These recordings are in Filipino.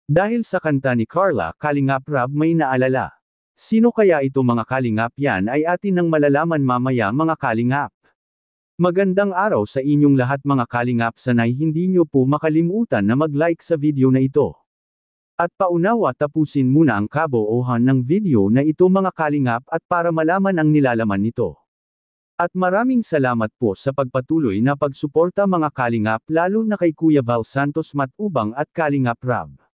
Dahil sa kanta ni Carla, Kalingap Rab may naalala. Sino kaya ito mga Kalingap? Yan ay atin nang malalaman mamaya mga Kalingap. Magandang araw sa inyong lahat mga Kalingap, sanay hindi nyo po makalimutan na mag-like sa video na ito. At paunawa tapusin muna ang kabuuan ng video na ito mga Kalingap at para malaman ang nilalaman nito. At maraming salamat po sa pagpatuloy na pagsuporta mga Kalingap, lalo na kay Kuya Val Santos Matubang at Kalingap Rab.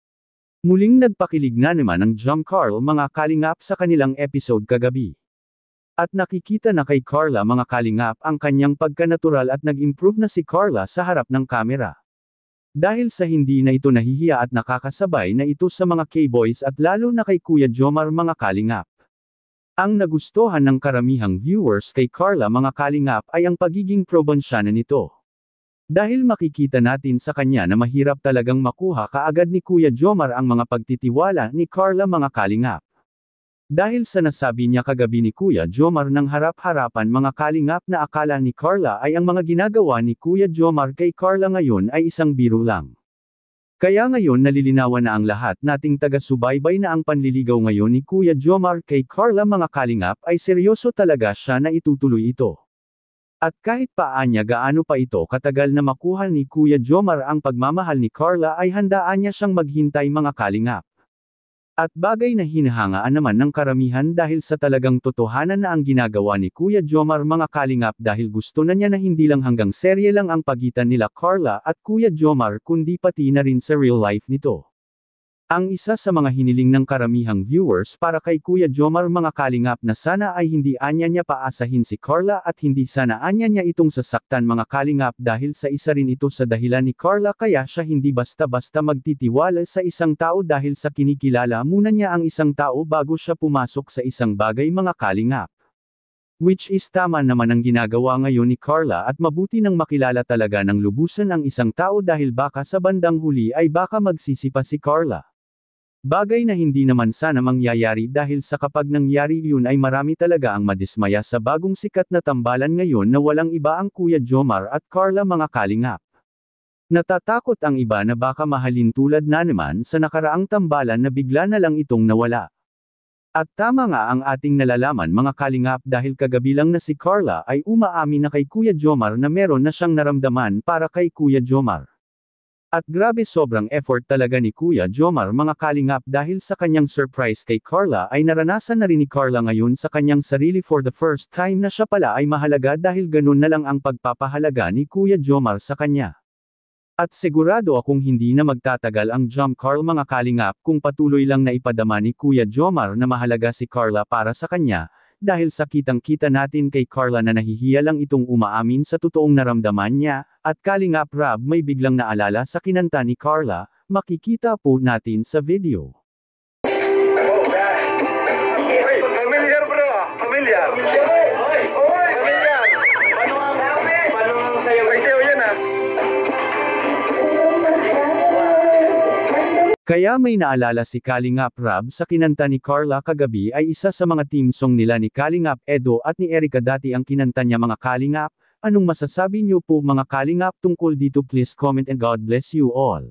Muling nagpakilig na naman ang Jam Carl mga Kalingap sa kanilang episode kagabi. At nakikita na kay Carla mga Kalingap ang kanyang pagkanatural at nag-improve na si Carla sa harap ng kamera. Dahil sa hindi na ito nahihiya at nakakasabay na ito sa mga K-boys at lalo na kay Kuya Jomar mga Kalingap. Ang nagustuhan ng karamihang viewers kay Carla mga Kalingap ay ang pagiging probinsyana nito. Dahil makikita natin sa kanya na mahirap talagang makuha kaagad ni Kuya Jomar ang mga pagtitiwala ni Carla mga Kalingap. Dahil sa nasabi niya kagabi ni Kuya Jomar ng harap-harapan mga Kalingap na akala ni Carla ay ang mga ginagawa ni Kuya Jomar kay Carla ngayon ay isang biro lang. Kaya ngayon nalilinawan na ang lahat nating taga-subaybay na ang panliligaw ngayon ni Kuya Jomar kay Carla mga Kalingap ay seryoso talaga siya na itutuloy ito. At kahit paanya gaano pa ito katagal na makuha ni Kuya Jomar ang pagmamahal ni Carla ay handaan niya siyang maghintay mga Kalingap. At bagay na hinahangaan naman ng karamihan dahil sa talagang totohanan na ang ginagawa ni Kuya Jomar mga Kalingap dahil gusto na niya na hindi lang hanggang serye lang ang pagitan nila Carla at Kuya Jomar kundi pati na rin sa real life nito. Ang isa sa mga hiniling ng karamihang viewers para kay Kuya Jomar mga Kalingap na sana ay hindi anya niya paasahin si Carla at hindi sana anya niya itong sasaktan mga Kalingap dahil sa isa rin ito sa dahilan ni Carla kaya siya hindi basta-basta magtitiwala sa isang tao dahil sa kinikilala muna niya ang isang tao bago siya pumasok sa isang bagay mga Kalingap. Which is tama naman ang ginagawa ngayon ni Carla at mabuti nang makilala talaga ng lubusan ang isang tao dahil baka sa bandang huli ay baka magsisipa si Carla. Bagay na hindi naman sana mangyayari dahil sa kapag nangyari yun ay marami talaga ang madismaya sa bagong sikat na tambalan ngayon na walang iba ang Kuya Jomar at Carla mga Kalingap. Natatakot ang iba na baka mahalin tulad na naman sa nakaraang tambalan na bigla na lang itong nawala. At tama nga ang ating nalalaman mga Kalingap dahil kagabi lang na si Carla ay umaamin na kay Kuya Jomar na meron na siyang naramdaman para kay Kuya Jomar. At grabe sobrang effort talaga ni Kuya Jomar mga Kalingap dahil sa kanyang surprise kay Carla ay naranasan na rin ni Carla ngayon sa kanyang sarili for the first time na siya pala ay mahalaga dahil ganun na lang ang pagpapahalaga ni Kuya Jomar sa kanya. At sigurado akong hindi na magtatagal ang Jam Carl mga Kalingap kung patuloy lang na ipadama ni Kuya Jomar na mahalaga si Carla para sa kanya. Dahil sa kitang-kita natin kay Carla na nahihiya lang itong umaamin sa totoong naramdaman niya, at Kalingap Rab may biglang naalala sa kinanta ni Carla, makikita po natin sa video. Familiar bro, familiar. Familiar. Paano ang sayo? May sayo yan ah. Kaya may naalala si Kalingap Rab sa kinanta ni Carla kagabi ay isa sa mga team song nila ni Kalingap Edo at ni Erica dati ang kinanta niya mga Kalingap. Anong masasabi niyo po mga Kalingap tungkol dito? Please comment and God bless you all.